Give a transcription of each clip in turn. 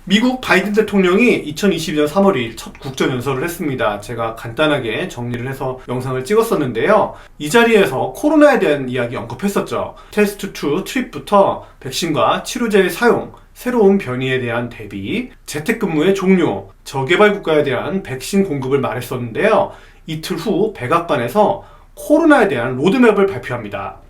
미국 바이든 대통령이 2022년 3월 2일 첫 국정연설을 했습니다. 제가 간단하게 정리를 해서 영상을 찍었었는데요. 이 자리에서 코로나에 대한 이야기 언급했었죠. 테스트 2 트립부터 백신과 치료제의 사용, 새로운 변이에 대한 대비, 재택근무의 종료, 저개발 국가에 대한 백신 공급을 말했었는데요. 이틀 후 백악관에서 코로나에 대한 로드맵을 발표합니다.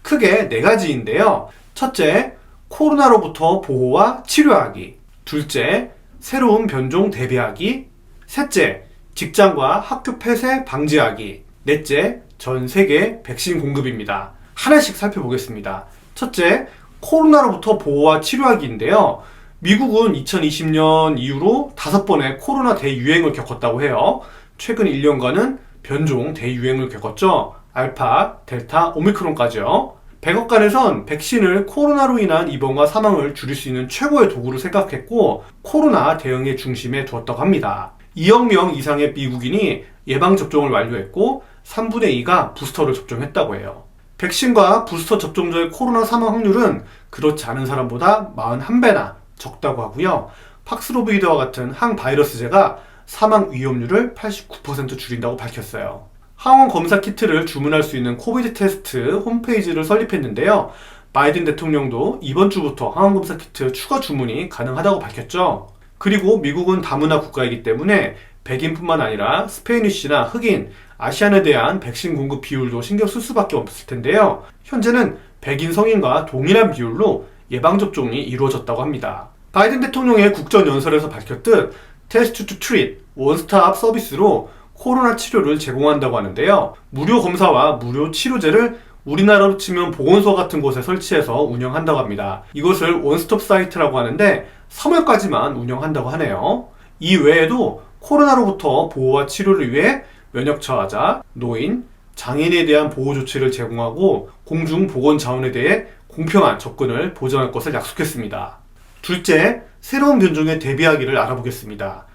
크게 4가지인데요. 첫째, 코로나로부터 보호와 치료하기. 둘째, 새로운 변종 대비하기. 셋째, 직장과 학교 폐쇄 방지하기. 넷째, 전 세계 백신 공급입니다. 하나씩 살펴보겠습니다. 첫째, 코로나로부터 보호와 치료하기인데요. 미국은 2020년 이후로 5번의 코로나 대유행을 겪었다고 해요. 최근 1년간은 변종 대유행을 겪었죠. 알파, 델타, 오미크론까지요. 백악관에선 백신을 코로나로 인한 입원과 사망을 줄일 수 있는 최고의 도구로 생각했고 코로나 대응의 중심에 두었다고 합니다. 2억 명 이상의 미국인이 예방접종을 완료했고 3분의 2가 부스터를 접종했다고 해요. 백신과 부스터 접종자의 코로나 사망 확률은 그렇지 않은 사람보다 41배나 적다고 하고요. 팍스로비드와 같은 항바이러스제가 사망 위험률을 89% 줄인다고 밝혔어요. 항원 검사 키트를 주문할 수 있는 코비드 테스트 홈페이지를 설립했는데요. 바이든 대통령도 이번 주부터 항원 검사 키트 추가 주문이 가능하다고 밝혔죠. 그리고 미국은 다문화 국가이기 때문에 백인뿐만 아니라 스페니쉬나 흑인, 아시안에 대한 백신 공급 비율도 신경 쓸 수밖에 없을 텐데요. 현재는 백인 성인과 동일한 비율로 예방접종이 이루어졌다고 합니다. 바이든 대통령의 국정연설에서 밝혔듯 테스트 투 트릿, 원스톱 서비스로 코로나 치료를 제공한다고 하는데요. 무료 검사와 무료 치료제를 우리나라로 치면 보건소 같은 곳에 설치해서 운영한다고 합니다. 이것을 원스톱 사이트라고 하는데 3월까지만 운영한다고 하네요. 이 외에도 코로나로부터 보호와 치료를 위해 면역 저하자, 노인, 장애인에 대한 보호 조치를 제공하고 공중보건 자원에 대해 공평한 접근을 보장할 것을 약속했습니다. 둘째, 새로운 변종에 대비하기를 알아보겠습니다.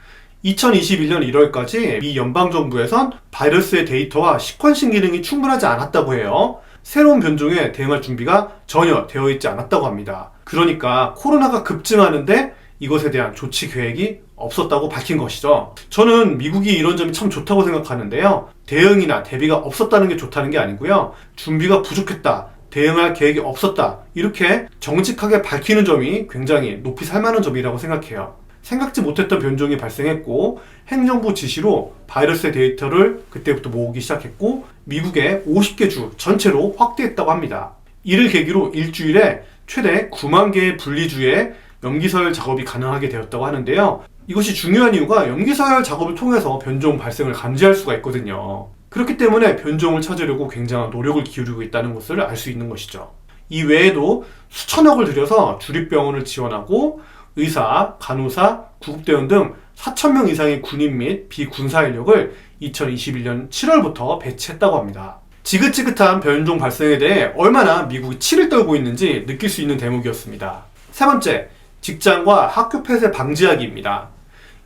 2021년 1월까지 미 연방정부에선 바이러스의 데이터와 시퀀싱 기능이 충분하지 않았다고 해요. 새로운 변종에 대응할 준비가 전혀 되어 있지 않았다고 합니다. 그러니까 코로나가 급증하는데 이것에 대한 조치 계획이 없었다고 밝힌 것이죠. 저는 미국이 이런 점이 참 좋다고 생각하는데요. 대응이나 대비가 없었다는 게 좋다는 게 아니고요. 준비가 부족했다, 대응할 계획이 없었다, 이렇게 정직하게 밝히는 점이 굉장히 높이 살만한 점이라고 생각해요. 생각지 못했던 변종이 발생했고 행정부 지시로 바이러스의 데이터를 그때부터 모으기 시작했고 미국의 50개 주 전체로 확대했다고 합니다. 이를 계기로 일주일에 최대 9만 개의 분리주에 염기서열 작업이 가능하게 되었다고 하는데요. 이것이 중요한 이유가 염기서열 작업을 통해서 변종 발생을 감지할 수가 있거든요. 그렇기 때문에 변종을 찾으려고 굉장한 노력을 기울이고 있다는 것을 알 수 있는 것이죠. 이 외에도 수천억을 들여서 주립병원을 지원하고 의사, 간호사, 구급대원 등 4,000명 이상의 군인 및 비군사 인력을 2021년 7월부터 배치했다고 합니다. 지긋지긋한 변종 발생에 대해 얼마나 미국이 치를 떨고 있는지 느낄 수 있는 대목이었습니다. 세 번째, 직장과 학교 폐쇄 방지하기입니다.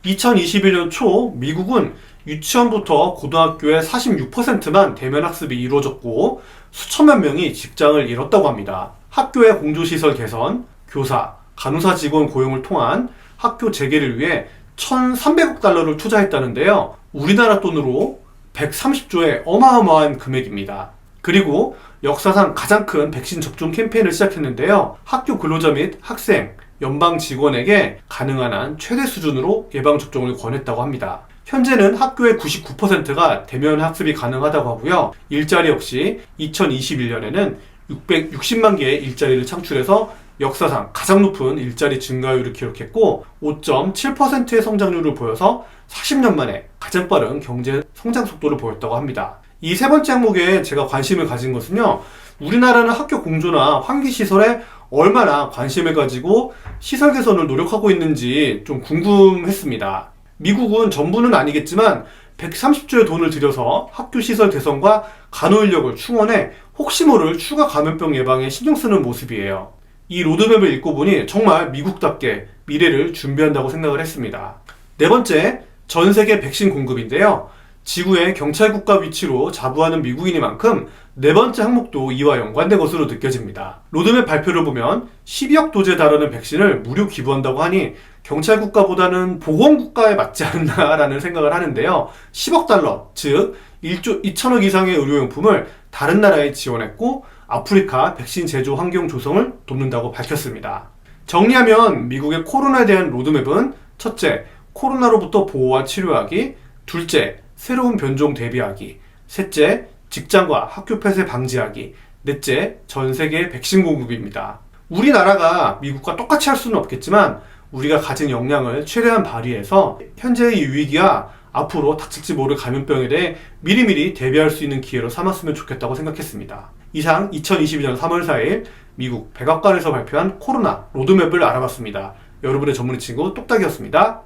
2021년 초 미국은 유치원부터 고등학교의 46%만 대면 학습이 이루어졌고 수천만 명이 직장을 잃었다고 합니다. 학교의 공조시설 개선, 교사, 간호사 직원 고용을 통한 학교 재개를 위해 1,300억 달러를 투자했다는데요. 우리나라 돈으로 130조의 어마어마한 금액입니다. 그리고 역사상 가장 큰 백신 접종 캠페인을 시작했는데요. 학교 근로자 및 학생, 연방 직원에게 가능한 한 최대 수준으로 예방접종을 권했다고 합니다. 현재는 학교의 99%가 대면 학습이 가능하다고 하고요. 일자리 역시 2021년에는 660만 개의 일자리를 창출해서 역사상 가장 높은 일자리 증가율을 기록했고 5.7%의 성장률을 보여서 40년 만에 가장 빠른 경제 성장 속도를 보였다고 합니다. 이 세 번째 항목에 제가 관심을 가진 것은요. 우리나라는 학교 공조나 환기시설에 얼마나 관심을 가지고 시설 개선을 노력하고 있는지 좀 궁금했습니다. 미국은 전부는 아니겠지만 130조의 돈을 들여서 학교 시설 개선과 간호 인력을 충원해 혹시 모를 추가 감염병 예방에 신경 쓰는 모습이에요. 이 로드맵을 읽고 보니 정말 미국답게 미래를 준비한다고 생각을 했습니다. 네 번째, 전 세계 백신 공급인데요. 지구의 경찰 국가 위치로 자부하는 미국이니만큼 네 번째 항목도 이와 연관된 것으로 느껴집니다. 로드맵 발표를 보면 12억 도제에 달하는 백신을 무료 기부한다고 하니 경찰 국가보다는 보건 국가에 맞지 않나라는 생각을 하는데요. 10억 달러, 즉 1조 2천억 이상의 의료용품을 다른 나라에 지원했고 아프리카 백신 제조 환경 조성을 돕는다고 밝혔습니다. 정리하면 미국의 코로나에 대한 로드맵은 첫째, 코로나로부터 보호와 치료하기, 둘째, 새로운 변종 대비하기, 셋째, 직장과 학교 폐쇄 방지하기, 넷째, 전 세계 백신 공급입니다. 우리나라가 미국과 똑같이 할 수는 없겠지만 우리가 가진 역량을 최대한 발휘해서 현재의 이 위기와 앞으로 닥칠지 모를 감염병에 대해 미리미리 대비할 수 있는 기회로 삼았으면 좋겠다고 생각했습니다. 이상 2022년 3월 4일 미국 백악관에서 발표한 코로나 로드맵을 알아봤습니다. 여러분의 전문의 친구 똑딱이었습니다.